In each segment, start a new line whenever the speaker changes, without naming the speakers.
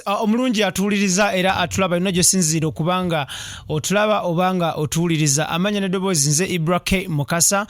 Omulungi atuuliriza era atulaba ino gyosinzira okubanga otulaba obanga otuuliriza amanya n'eddoboozi nze IBRAH MUKASA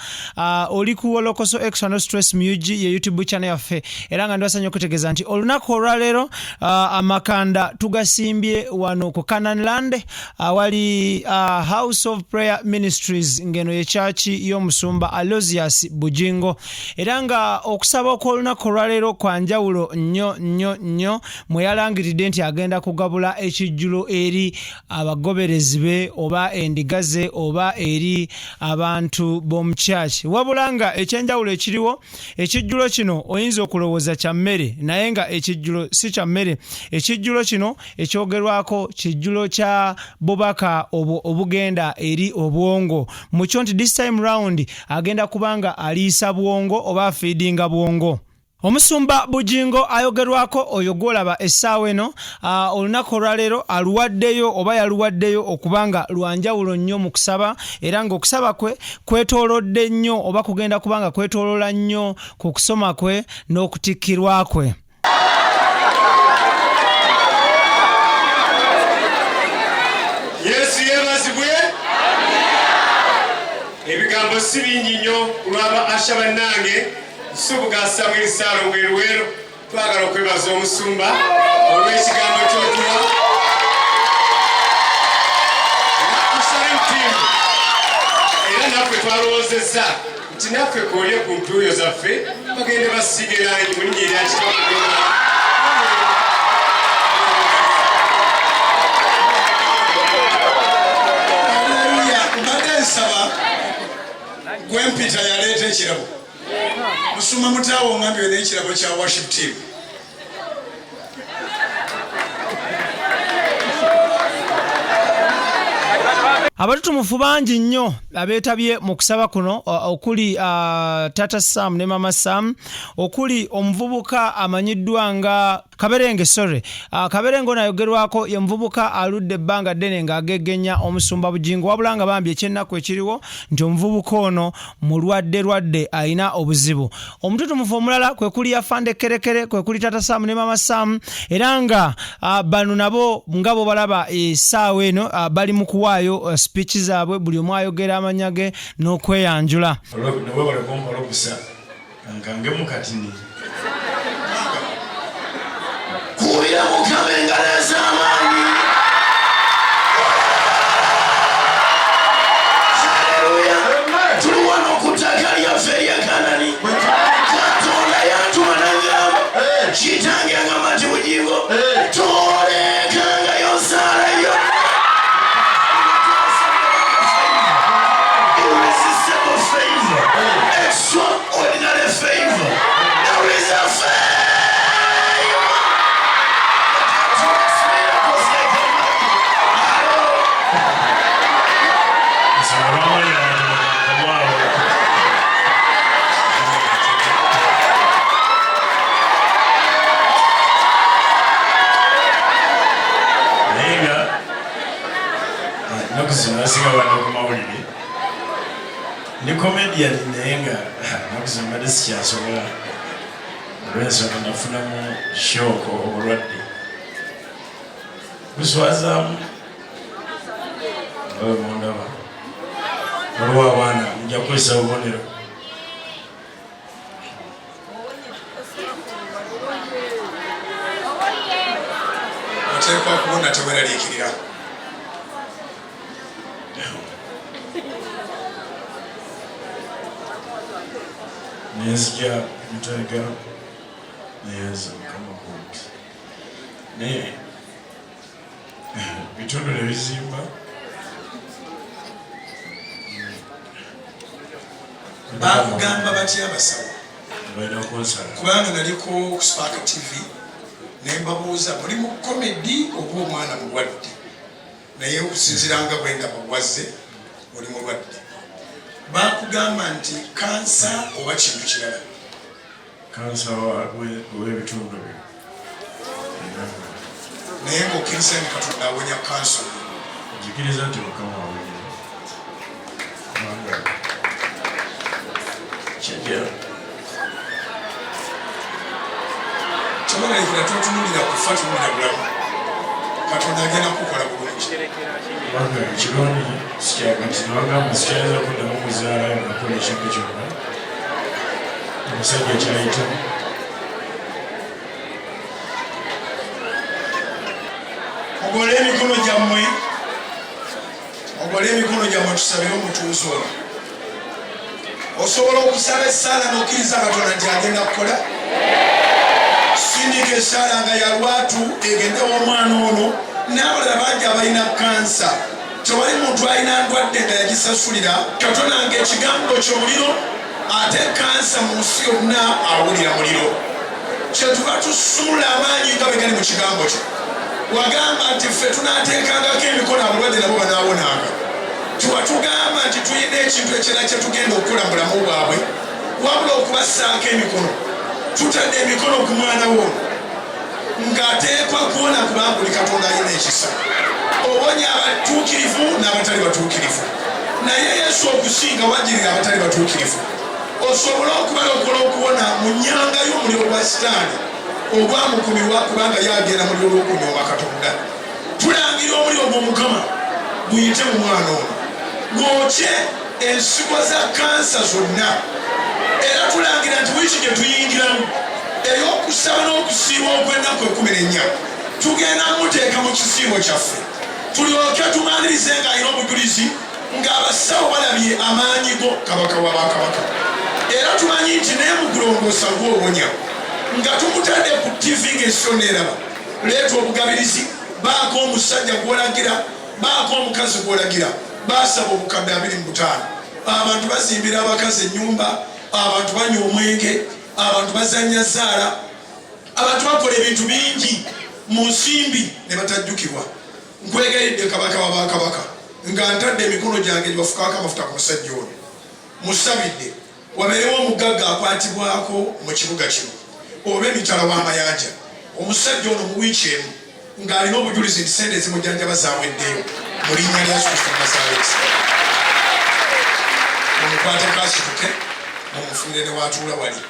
oli ku WOLOKOSO External Stress Mugi ye YouTube channel yaffe era nga ndibasanya okutegeeza nti olunaku olwaleero amakanda tugasimbye wano ku Canaanland awali House of Prayer Ministries ngeno ye church y'omusumba Aloysius Bugingo era nga okusaba okw'olunaku olwaleero kwa njawulo nnyo mweyalangiridde nti agenda kugabula ekijjulo eri abagoberezi be oba endiga ze oba eri abantu b'omu church wabula nga ekyenjawulo ekiriwo ekijjulo kino oyinza okulowooza kya mmere naye nga ekijjulo si kya mmere ekijjulo kino ekyogerwako kijjulo kya bubaka obugenda eri obwongo mukyo nti this time round agenda kubanga aliisa bwongo oba feedinga bwongo. Omusumba Bugingo ayogerwako oyo gwolaba essaawa eno olunaku olwaleero aluwaddeyo oba yaluwaddeyo okubanga lwanjawulo nnyo mu kusaba era ng'okusaba kwe kwetoolodde nnyo oba kugenda kubanga kwetoolola nnyo ku kusoma kwe n'okutikkirwa kwe.
Yesu yeebazibwe. Ebigambo si bingi nnyo olwaba asha bannange Subuga Samuel Salo Werwero twagala okwebaza omusumba olw'ekigambo ky'otuwa era naffe twalowoozezza nti naffe koolye ku ntuuyo zaffe bagende basiige langi mu linnya erya Kitaffe.
Mbadde nsaba gwempita yaleeta ekirabo Musuma mutaawo ngambye n'ekirabo kya worship team.
Abatutumufu bangi nnyo abeetabye mu kusaba kuno okuli Taata Sam ne Mama Sam okuli omuvubuka amanyiddwa nga Kaberenge nayogerwako ye muvubuka aludde ebbanga ddene ng'agegenya omusumba Bugingo wabula nga bambi ekyennaku ekiriwo nti omuvubuka ono mulwadde ayina obuzibu. Omututumufu omulala kwe kuli Afande Kerekere kwe kuli Taata Sam ne Mama Sam era nga bano nabo nga bo balaba essaawa eno bali mu kuwaayo speech zaabwe buli omu ayogera amanya ge n'okweyanjula.
Kuira Mukama engalo ez'amaanyi. Haleluya. Tuli wano ku ttaka lyaffe erya Kanaani. Katonda yantuma n'agamba kitange agamba nti Bugingo tolekanga nsaala yo. Irresistible favor. Extraordinary favor. There is a favor.
Ni comedian nenga nakuzimba desikyasobola olw'ensonga nafunamu shooko obulwadde kuswazamu mundaba waliwo abaana nja kukozesa bubonero
oteekwa kubona teweraliikirira.
Nenzija ntega neyenza Mukama kumpi naye bitundu ne bizimba
Bakugamba batya abasawo
balina okunsala
kubanga naliko ku Spark TV ne mbabuuza muli mu komedi oba omwana mulwadde naye okusinziranga bwe nga bawazze oli mulwadde bakugamba nti kansa oba kintu kirala
kansa w'ebitundu byo
naye ng'okkiriza nti Katonda awonya kansa
njikiriza nti Mukama awonya kubanga kyajja
tobalekera totunulira kufa tunulira bulamu katonda agenda kukola bulungi
kubanga ekironi sikyakati nabagamba sikyayinza kuddamu kuzaalayo ngakola ekintu kyonna omusajja kyayita
ogole emikono gyammwe tusabire omutuuzi ono osobola okusaba essaala n'okkiriza katonda nti agenda kukola sindika essaala nga yalwatu egendewo omwana ono n'abalala bangi abalina kansa tewali muntu alina ndwadde nga yagisasulira katonda nga ekigambo ky'omuliro ate kansa mu nsi yonna awulira muliro kyetuva tusumula amaanyi nga bwe gali mu kigambo kyo wagamba nti ffe tunaateekangako emikono abalwadde nabo banaawonanga tiwatugamba nti tulina ekintu ekirala kyetugenda okukola mu bulamu bwabwe wabula okubassaako emikono tutadde emikono ku mwana wo ng'ateekwa kuwona kubanga buli katonda alina ekisa owonya abatuukirivu n'abatali batuukirivu naye yesu okusinga wajjirira abatali batuukirivu osobola okubalokola okuwona mu nnyanga y'omuliro gwa sitaani ogwamukumirwa kubanga yagenda muliro lw'okunyooma katonda tulangira omuliro gw'omukama guyite mu mwana ono gwokye ensigo za kansa zonna era tulangira nti wiiki gye tuyingiramu ey'okusaba n'okusiiba okw'ennaku 14 tugenda muteeka mu kisiibo kyaffe tulyoke tumalirize ng'alina obujulizi ng'abasawo balabye amaanyi go kabaka wa bakabaka era tumanyi nti naye mu kulongoosa gw'owonya nga tumutadde ku tivi ng'ensi eraba leeta obugabirizi baako omusajja gw'olagira baako omukazi gw'olagira basaba obukadde 25 abantu bazimbira abakazi ennyumba abantu banywa omwenge abantu bazanya zaala abantu bakola ebintu bingi mu nsimbi ne batajjukirwa nkwegayiridde kabaka wa bakabaka nga ntadde emikono gyange gyebafukako amafuta ku musajja ono musabidde wabeerewo omugagga akwatibwako mu kibuga kino oba emitala w'amayanja omusajja ono mu wiiki emu ng'alina obujulizi nti sente ezimujjanjaba zaaweddeyo mu linnya lya Yesu Kristo Nazaaleesi mumukwate kasituke mumufunire ne watuula wali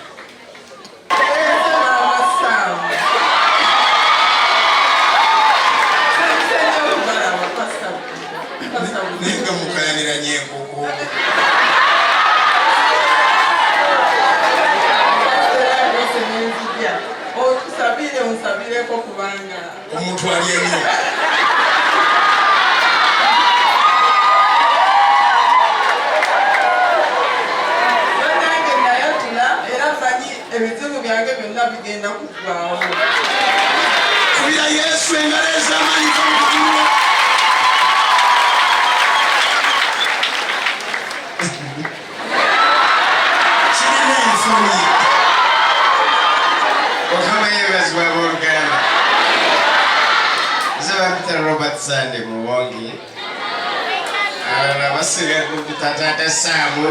nenga mukayaniranye enkoko
unsabireko kubanga
omuntu ali ennyo
banange nayotula era manyi ebizibu byange byonna bigenda kuggwawo
kubira Yesu engalo ez'amaanyi g'omukulu kirina ensonyi
Okama yebazibwa b'Oluganda. Nze bampita Robert Sande Muwongi. Abalala basiga kumpita Taata Saamu.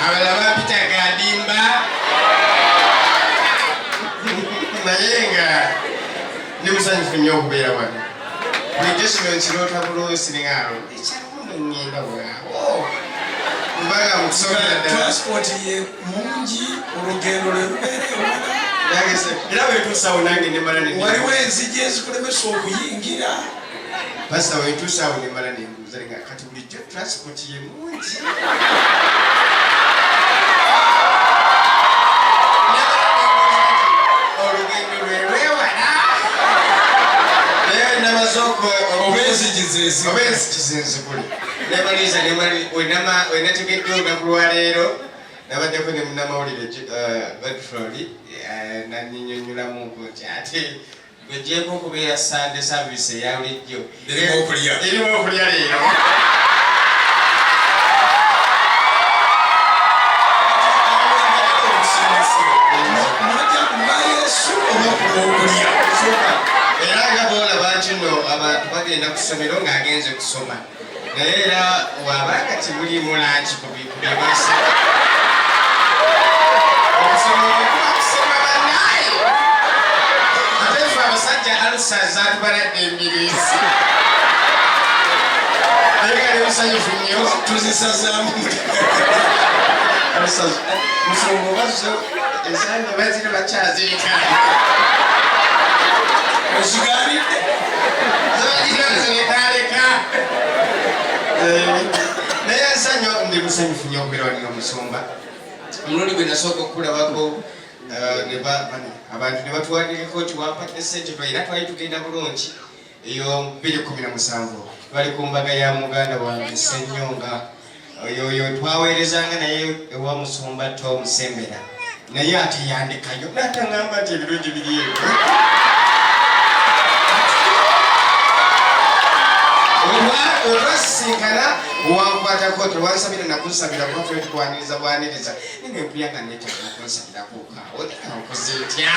Abalala bampita Gadimba. Naye nga ndi musanyufu nnyo okubeera wano. Bulijjo kino nkiroota bulungi ng'alo ekyakumu ngenda bwawo. Mbaga mukusobola ddala.
Transport ye mungi olugendo lwe lubeere
Era wetuusawo nange nemala
waliwo enzigi ezikulemesa okuyingira
pasita wetuusawo nemala nembuuza nga kati bulijjo transport ye mungi olugendo lwe lwewala naye namaze
oba enzigi
zenzikuli nemaliza wenategedde olunaku lwaleero nabaddeko ne munnamawulire Bedford nannyonnyolamuko nti ate gwejeeko okubeera Sunday service eya bulijjo erimu okulya leero era nga boolaba nti nno abantu bagenda ku ssomero ng'agenze kusoma naye era wabanga timulimu lanki ku byebaasa okusoma okubakusoma bannaye ate ffe abasajja alusa zaatubaladde embiriisi naye nga nebisanyufu nnyo
tuzisazaamu
musonga obazo esanja bazire bakyazirika
okigaanira
musanyufu nnyo okubeera wali Musumba. Omulundi gwe nasooka okulabako abantu ne batuwandiikako nti wampadde ssente era twali tugenda bulungi eyo 2017 twali ku mbaga ya muganda wange Ssennyonga oyo twaweerezanga naye ewa Musumba Tom Sembera naye ate yandikayo n'ataŋŋamba nti ebirungi biri eyo. Olwasisinkana wankwatako tewansabira nakunsabira kuba tuli tukwaniriza bwaniriza nine empuyanga neetaaga okunsabirako kaawo nkoze ntya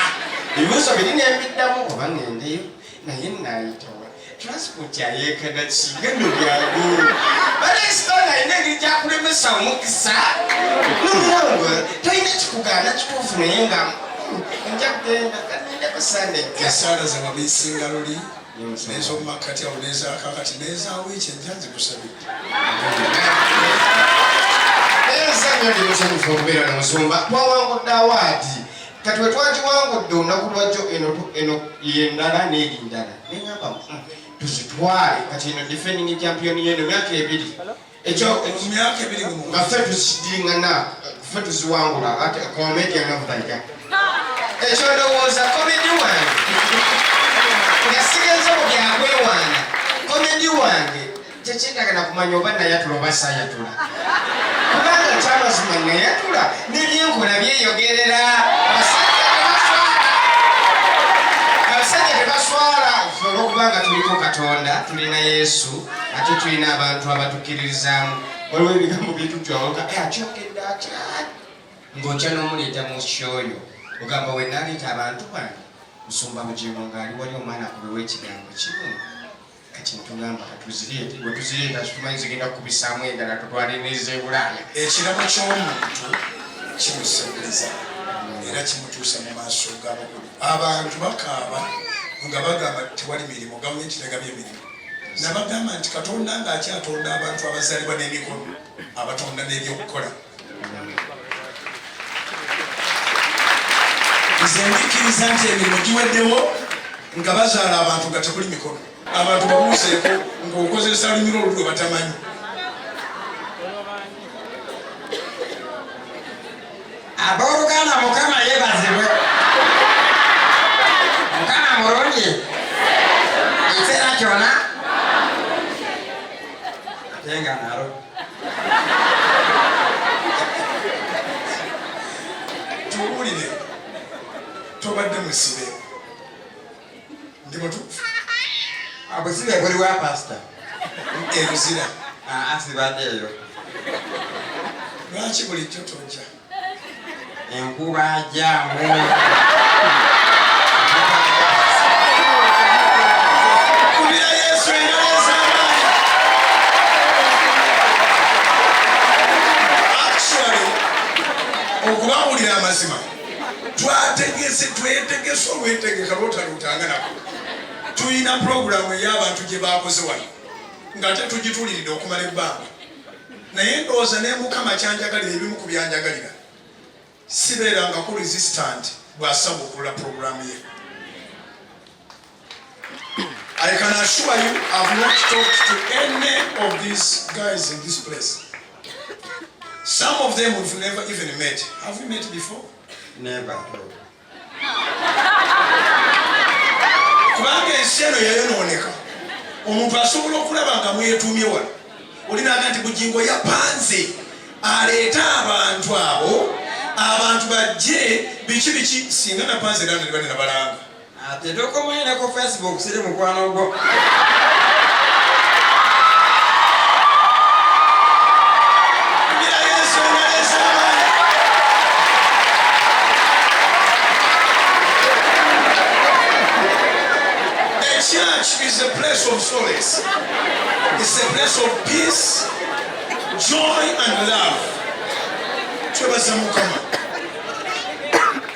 ebibuuzo biri nembiddamu oba ngendeyo naye nayitawa transport yayeekana kingano byangu balesitona ayina engeri gyakulemesa omukisa nomuyango tolina kikugaana kituufu naye nga nja kugenda kanindeko sandejja
esaala zaba bisinga luli n'ez'omumakati awo n'ezakakati n'ezaawo ekyo enja zikusabidde
ensanya ndi musanyufu okubeera na Musumba twawangudde awaadi kati we twagiwangudde olunaku lwajjo eno yendala n'eri ndala neŋamba tuzitwale kati eno defending champion yeno myaka 2 ekyo
myaka 2
nga ffe tuzidiŋŋana ffe tuziwangula ate comedian of the year ekyo ndowooza comedy wange nga sigenza mu byakwewaana comedy wange tekyetagana kumanya oba nayatula oba sayatula kubanga kyamazima nayatula nebyenkola byeyogerera abasajja tebaswala olwokubanga tuliko Katonda tulina Yesu ate tulina abantu abatukkiririzaamu waliwo ebigambo byetutwawaka akyogedde atya ng'okya n'omuleeta mu kyoyo ogamba we naleeta abantu bange Musumba Bugingo ng'ali wali omwana akubewa ekigambo kimu kati ntugamba katuzirete bwe tuzireeta kitumanyi zigenda kukubisaamu endala tutwaliriza e Bulaaya.
Ekirabo ky'omuntu kimusembeza era kimutuusa mu maaso g'abakulu. Abantu bakaaba nga bagamba tewali mirimu, gavumenti tegabye emirimu. Nabagamba nti Katonda ng'akyatonda abantu abazaalibwa n'emikono abatonda n'ebyokukola. Nze ndikkiriza nti emirimu giweddewo nga bazaala abantu nga tekuli mikono. Abantu babuuseeko ng'okozesa lumiro olwo batamanyi.
Abooluganda Mukama yeebazibwe. Mukama mulungi. Ekiseera kyonna. Ate nga nalo.
Tuwulire tobadde musibe ndi mutuufu
Obusibe buli wa pasita.
ebuzira
Asibadde eyo.
lwaki bulijjo tojja
Enkuba jaamu.
kubira Yesu enyolezaamaanyi. Actually okubawulira amazima twetegese olwetegeka lwotalutanga nako. Tuyina puroguramu ey'abantu gye baakoze wano ng'ate tugituliridde okumala ebbanga naye ndowooza ne Mukama kyanjagalira ebimu ku byanjagalira sibeeranga ku resistant bw'asaba okulula puroguramu ye. I can assure you I've not talked to any of these guys in this place. Some of them we've never even met. Have we met before?
Never.
Kubanga ensi eno yayonooneka. Omuntu asobola okulaba nga mweyetuumye wano. Olinaga nti Bugingo yapanze aleeta abantu abo abantu bajje biki singa napanze era ne bane nabalanga.
Ate tokomwene ku Facebook siri mukwano gwo.
Church is a place of solace. It's a place of peace, joy and love. Twebaza Mukama.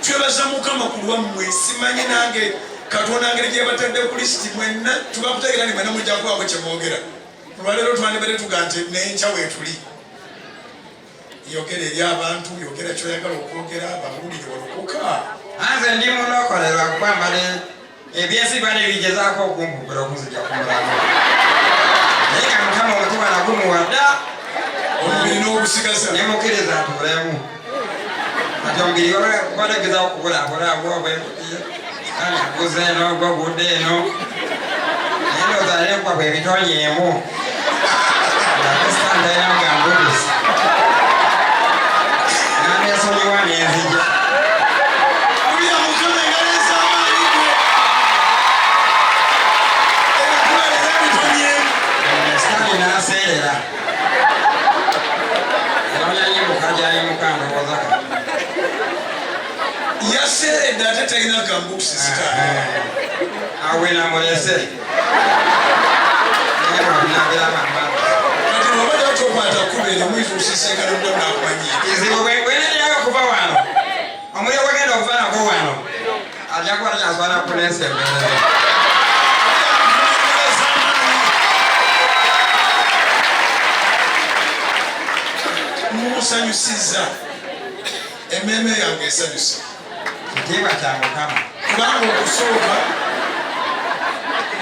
Twebaza Mukama kulwammwe simanyi nange Katonda ngeri gye batadde ku listi mwenna tubakutegeera ne mwena mujja kwako kye mwogera. Olwaleero twandibadde tuga nti n'enkya weetuli. Yogera eri abantu, yogera kyoyagala okwogera, bamawulire walokoka.
Nze ndi munokolerwa kwambala ebyensiba nebigezaako okumpugula okuzija ku mulambo. Naye nga Mukama omutima nagumuwadda
omubiri n'ogusigaza
nemukkiriza atuulemu kati omubiri gwolekeza okukulaakulaa gwobwekutiye kandi guza eno gwo gudde eno naye ndozaalekwa bwe bitonyeemu akusitandayina gambubisi nandesonyiwa nenzija sitani naseerera
yaseeredde ate talina gambuusi sitaani
awena mulese
kati obadde batokwata kubeere mwiza osisinkana mudamu nakumanyiira
kizibu bwenenyaga okuva wano omuli ogwegenda okuva nako wano ajja kuba takyasobola kunesembereza
musanyusiza emmeeme yange esanyusa
kitiibwa kya Mukama
kubanga okusooka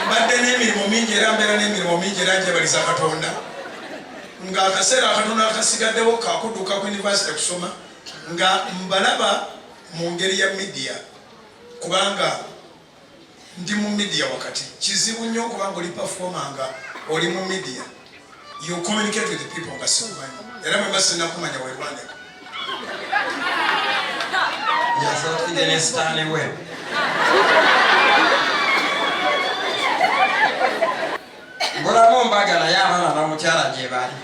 mbadde n'emirimu mingi era mbeera n'emirimu mingi era njebaliza Katonda ng'akaseera akatono akasigaddewo kakudduka ku yunivasite kusoma nga mbalaba mu ngeri ya midiya kubanga ndi mu midiya wakati kizibu nnyo okubanga oli pafoma nga oli mu midiya you communicate with the people nga sikumanyi era mwemba sinakumanya werwaneko
yasookide ne sitaani we mbulamu mbaga naye abaana bamukyala gye bali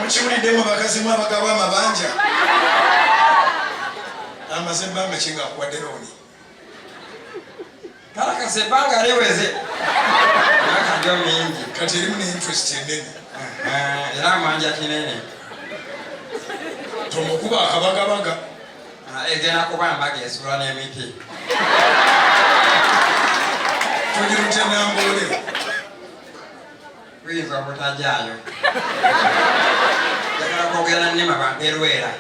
mukiwuliddemu bakazimu abagabo amabanja amaze ebbanga kinga akuwadde looni
kalakasa ebbanga liweze myaka gyo mingi
kati erimu ne interest enene
era amanja kinene
tomukuba akabagabaga
egenda kuba mbaga esuula n'emiti
tugirutya namboole
kuyinza obutajaayo jagala kwogera nnima bamperwera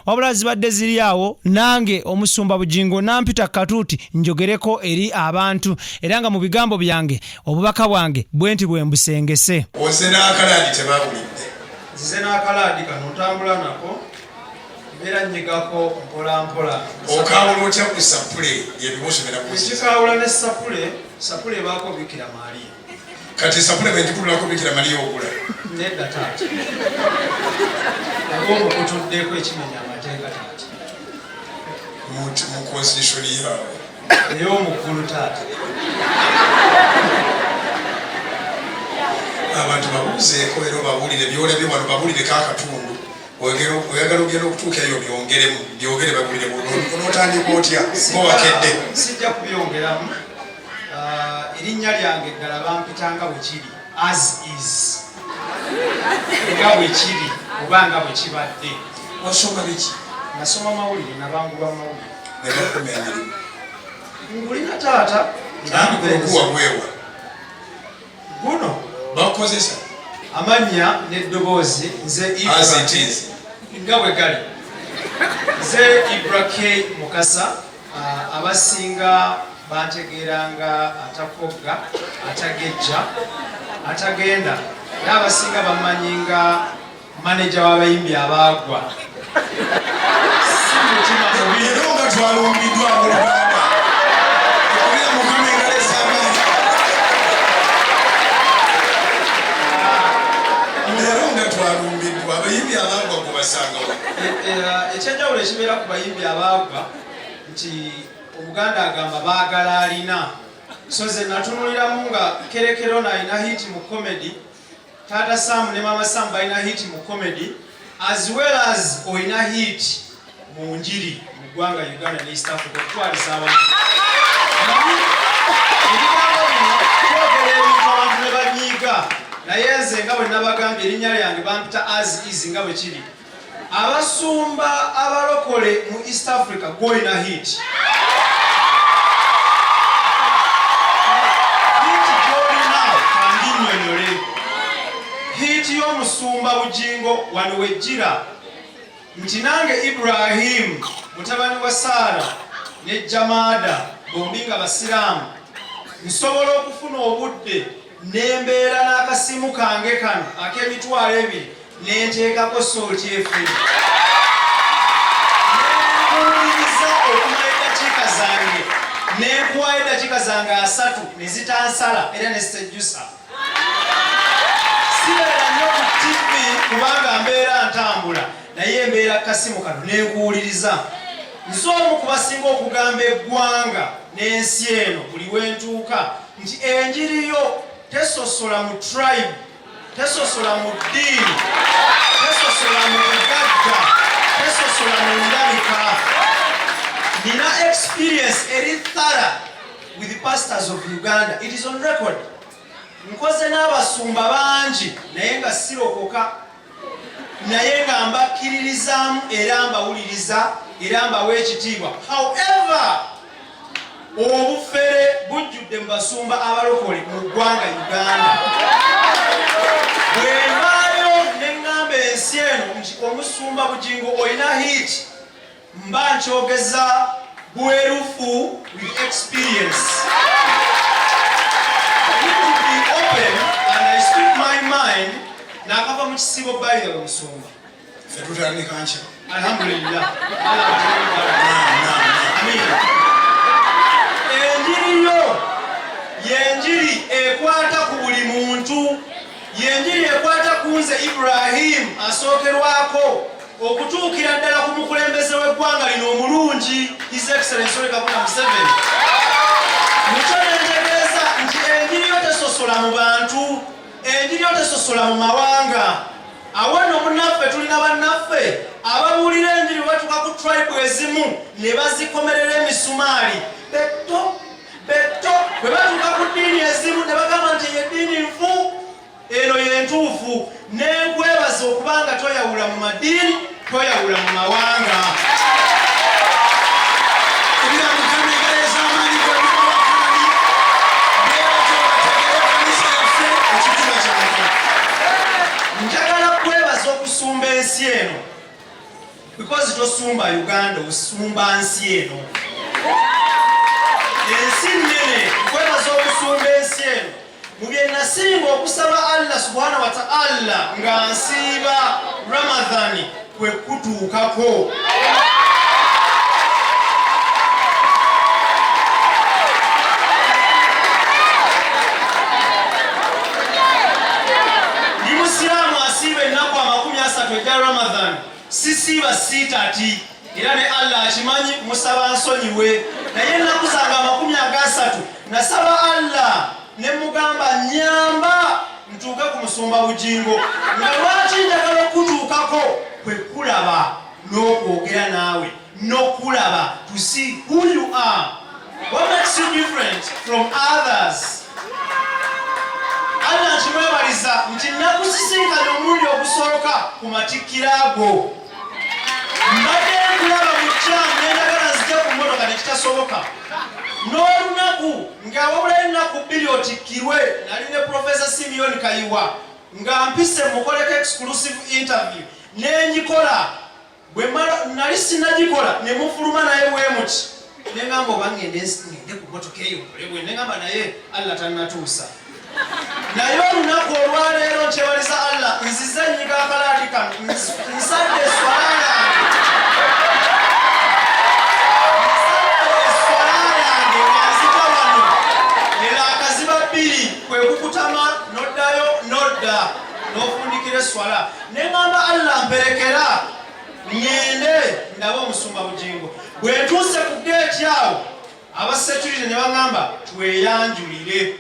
wabula zibadde ziri awo nange omusumba Bugingo nampita katuuti njogereko eri abantu era nga mu bigambo byange obubaka bwange bwenti bwe mbusengese
oze n'akalaadi tebabulidde
nzize n'akalaadi kano ntambula nako mbeera nnyigako mpolampola
okawula otya ku sapule yebibusobera
ekikawula ne sapule ebaako Bikira Maria
kati sapule bwegipululako Bikira Maria ogula
nedda taata oba omukutuddeko ekimenya amateeka taata
mu constitutioni yaabwe
ey'omuggulu taata
abantu babuuzeeko era babuulire byolabye wano babuulireko akatundu oyagala ogenda okutuuka eyo byongere babuulire onotandika otya owakedde
sijja kubyongeramu erinnya lyange eddala bampitanga bwe kiri as is nga bwe kiri oba nga bwe kibadde
wasoma biki
nasoma mawulire nabangulwa mawulire
nebakumenyera
ngulina taata
okuwa bwewa
guno
bakukozesa
amannya n'eddoboozi nze
as it is
nga bwe gali nze IBRAH Mukasa abasinga bantegeeranga atakogga atagejja atagenda era abasinga bamanyinga maneja w'abayimbi abaagwa si mutima mubi
era nga twalumbiddwa abooluganda ekubira Mukama engalo ez'amaanyi leero nga twalumbiddwa abayimbi abaagwa kubasangawa
ekyenjawulo ekibeera ku bayimbi abaagwa nti Omuganda agamba baagala alina so ze natunuliramu nga Kerekere ono alina hiti mu comedy Taata Sam ne Mama Sam balina hiti mu comedy as well as olina hiti mu njiri mu ggwanga Uganda ne East Africa okutwaliza abantu ebigambo bino twogera ebintu abantu ne banyiiga naye nze nga bwe nabagambye erinnya lyange bampita as is nga bwe kiri abasumba abalokole mu East Africa gwolina hiti hiti y'omusumba musumba Bugingo wano wejjira nti nange Ibrahim mutabani wa Sara ne Jamada bombi nga basiraamu nsobola okufuna obudde nembeera n'akasimu kange kano ak'emitwalo 2 nenteekako sooti efiri nenkuwuliriza okumala eddakiika zange nenkuwayo eddakiika zange 3 ne zitansala era ne zitejjusa sibeera nnyo ku TV kubanga mbeera ntambula naye mbeera kasimu kano nenkuwuliriza nze omu ku basinga okugamba eggwanga n'ensi eno buli wentuuka nti enjiri yo tesosola mu tribe, tesosola mu ddiini, tesosola mu bugagga, tesosola mu ndabika. Nina experience eri thorough with the pastors of Uganda. It is on record. Nkoze n'abasumba bangi naye nga sirokoka, naye nga mbakkiririzaamu era mbawuliriza era mbawa ekitiibwa. However, obufere bujjudde mu basumba abalokole mu ggwanga Uganda. Bwe mbaayo ne ŋŋamba ensi eno nti omusumba Bugingo olina hit, mba nkyogeza bwerufu with experience. I need to be open and I speak my mind. Nakava mu kisibo bbayiga bwe musumba.
Ffe tutandika nkya.
Alhamdulillah. Amina. Yenjiri ekwata ku buli muntu, yenjiri ekwata ku nze Ibrahim asookerwako okutuukira ddala ku mukulembeze w'eggwanga lino omulungi His Excellency Kabaka Museveni. Mukyo nentegeeza nti enjiri yo tesosola mu bantu, enjiri yo tesosola mu mawanga. Awano munnaffe tulina bannaffe ababuulira enjiri batuuka ku tribe ezimu ne bazikomerera emisumaali betto bwe batuuka ku ddiini ezimu ne bagamba nti eddiini nfu eno yentuufu. Nenkwebaza okubanga toyawula mu madiini, toyawula mu mawanga. Njagala kwebaza okusumba ensi eno because tosumba Uganda, osumba nsi eno. Ensi nnene, kwebaza okusumba ensi eno. Mu bye nasinga okusaba Allah subhanahu wa ta'ala nga nsiiba Ramadhani kwe kutuukako. Ndi musiraamu asiiba ennaku 30 ejja Ramadhani, sisiiba sitati era ne Allah akimanyi musaba nsonyiwe. Naye ennaku zange 30 nasaba Allah ne mugamba nyamba ntuuke ku musumba Bugingo nga lwaki njagala okutuukako kwe kulaba n'okwogera naawe n'okulaba to see who you are. What makes you different from others? Allah nkimwebaliza nti nakusisinkana omulundi ogusooka ku matikkiro ago. Mbadde nkulaba mu kyamu nenjagala nzija ku mmotoka nekitasoboka. N'olunaku nga wabula ennaku 2 otikkirwe nali ne Professor Simeon Kayiwa nga mpise mukoleko exclusive interview nenjikola. Bwe nali sinagikola ne mufuluma naye bwe muti nengamba oba ngende ku mmotoka eyo bwe nengamba naye Allah tannatuusa. Naye olunaku olwaleero nkyebaliza Allah nzize nnyiga akalaadi kano nsadde eswala yange. Kwe kukutama noddayo nodda n'ofundikira eswala. Neŋŋamba Allah mperekera ŋŋende ndabe omusumba Bugingo. Bwe ntuuse ku geeti awo abasecurity ne baŋŋamba tweyanjulire.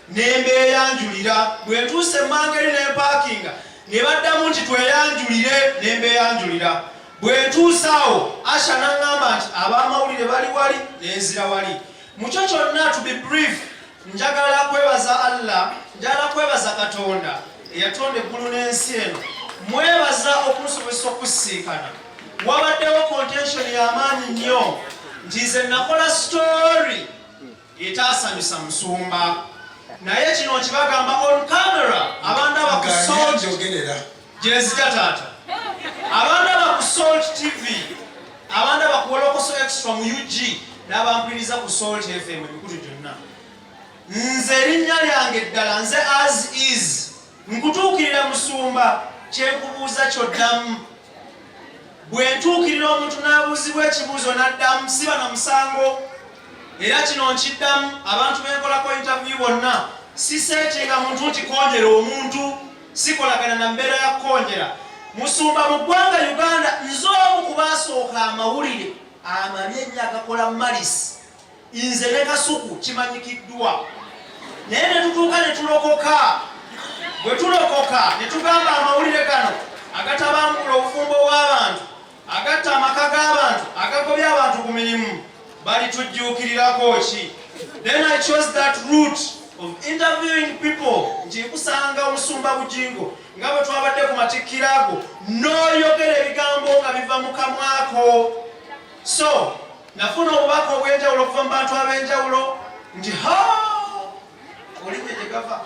Ne mbeeyanjulira. Bwe ntuuse Mangeri ne mpaakinga ne baddamu nti tweyanjulire ne mbeeyanjulira. Bwe ntuuse awo Asha n'aŋŋamba nti ab'amawulire bali wali ne nzira wali. Mu kyo kyonna to be brief, njagala kwebaza Allah, njagala kwebaza Katonda eyatonda eggulu n'ensi eno. Mwebaza okunsobozesa okusiikana. Wabaddewo contention y'amaanyi nnyo nti nze nakola story etaasanyusa musumba, naye kino nkibagamba on camera abandaba ku gyezita taata abantu abaku Salt TV abantu abaku Wolokoso Extra mu UG n'abampuliriza ku Salt FM emikutu gyonna nze erinnya lyange eddala nze as is nkutuukirira musumba kyenkubuuza kyoddamu bwe ntuukirira omuntu n'abuuzibwa ekibuuzo n'addamu siba na musango era kino nkiddamu abantu benkolako interview bonna siseetinga muntu nti konjera omuntu sikolagana na mbeera ya konjera musumba mu ggwanga Uganda nze omu ku baasooka amawulire amabyenyi agakola malisi nze ne Kasuku kimanyikiddwa naye ne tutuuka ne tulokoka bwe tulokoka ne tugamba amawulire gano agatabambula obufumbo bw'abantu agatta amaka g'abantu agagobya abantu ku mirimu balitujjuukirirako ki. Then I chose that route of interviewing people nti nkusanga omusumba Bugingo nga bwe twabadde ku matikkiro ago n'oyogera ebigambo nga biva mu kamwako. So nafuna obubaka obw'enjawulo okuva mu bantu ab'enjawulo nti olinye gye gava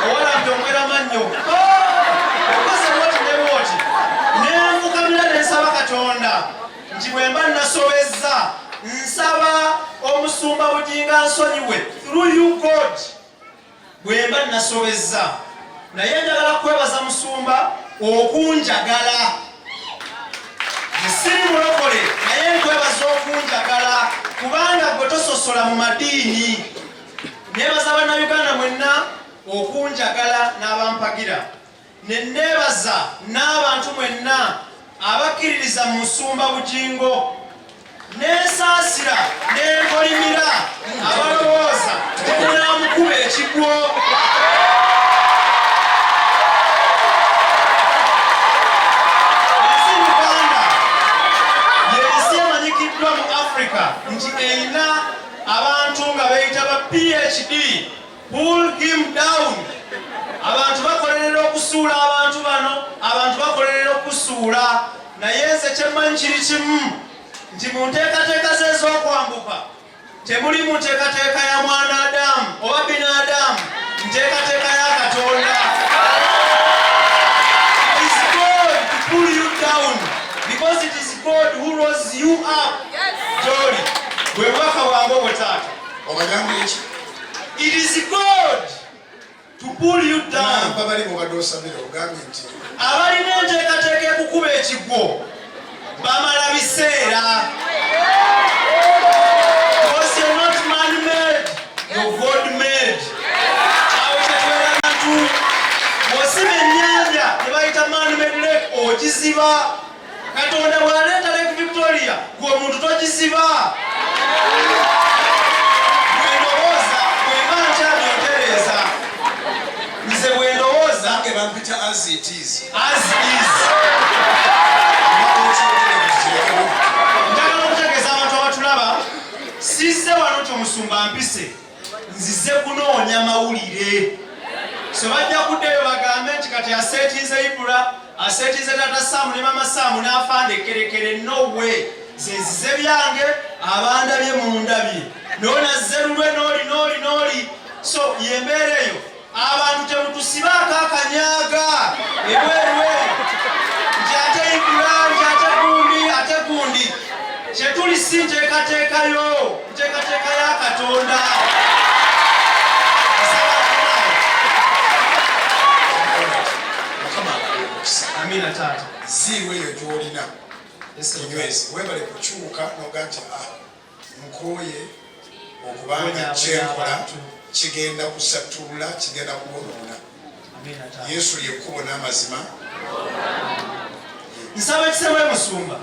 owalambye omwera mannyo okoze bwoti ne bwoti nenfukamira ne nsaba Katonda nti bwe mba nasobezza nsaba omusumba Bugingo ansonyiwe through you God bwe mba nasobezza naye njagala kwebaza musumba okunjagala siri mulokole naye nkwebaza okunjagala kubanga gwe tososola mu madiini nebaza bannayuganda mwenna okunjagala n'abampagira nenebaza n'abantu mwenna abakkiririza mu musumba Bugingo nesaasira nenkolimira abalowooza munamukuba ekigwo ensi Uganda yensi emanyikiddwa mu Africa nti erina abantu nga beyita ba PhD pull him down. Abantu bakolerera okusuula abantu bano abantu bakolerera okusuula naye nze kyemmanyi kiri kimu nti mu nteekateeka ze ez'okwambuka temuli mu nteekateeka ya mwana Adamu oba binadamu nteekateeka ya Katonda. It is God to pull you down because it is God who rose you up. Joli bwe bubaka bwange obwe taata
obagambe eki
it is God to pull you down.
babali mubadosabira ogambe nti
abalina enteekateeka ekukuba ekigwo bamala biseera because you're not man made, you're God made. Awo kyetwera abantu bw'osiba ennyanja ne bayita man made lake ogiziba. Katonda bw'aleeta Lake Victoria gwe omuntu togiziba. Bwendowooza bwemba nkyabyotereza nze bwendowooza
nange bampita as it is.
Njagala okutegeeza abantu abatulaba sizze wano kyomusumba mpise nzize kunoonya mawulire so bajja kuddeyo bagambe nti kati aseetinze IBRAH aseetinze Taata Saamu ne Mama Saamu n'Afande Kerekere no way nzize byange abandabye mu ndabye noonazze lulwe nooli so yembeera eyo abantu temutusibaako akanyaaga ebweru nti ate IBRAH nti ate gundi kyetuli si nteekateekayo nteekateeka ya Katonda. Amina taata
ziiwe eyo gy'olina enywezi webale kukyuka noga nti nkooye okubanga kyenkola kigenda kusatulula kigenda kuwonoona. Yesu yekkubo n'amazima.
nsaba ekisebwe musumba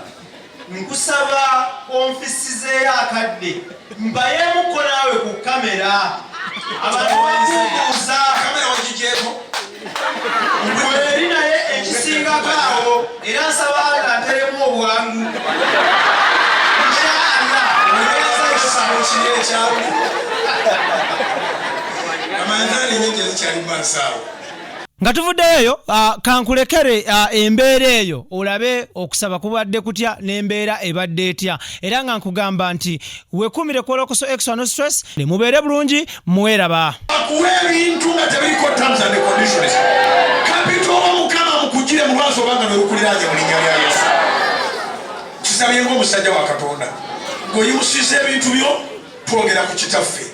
nkusaba onfisizeeyo akadde mbayemuko naawe ku kamera abantu bakubuuza
kamera wagigyeko
gweri naye ekisingako awo era nsaba nga nteremu obwangu
ekisabo kiri ekyawo amanzaali nyingi ezikyali mansaawo.
nga tuvuddeyo kankulekere embeera eyo olabe okusaba kubadde kutya n'embeera ebadde etya era nga nkugamba nti wekumire ku Wolokoso Extra no stress mubeere bulungi mweraba
akuwa ebintu nga tebiriko terms and conditions. lwaffe obanga nolukuliranye mu linnya lya Yesu. Kisabye ng'omusajja wa Katonda ng'oyimusiza ebintu byo twogera ku kitaffe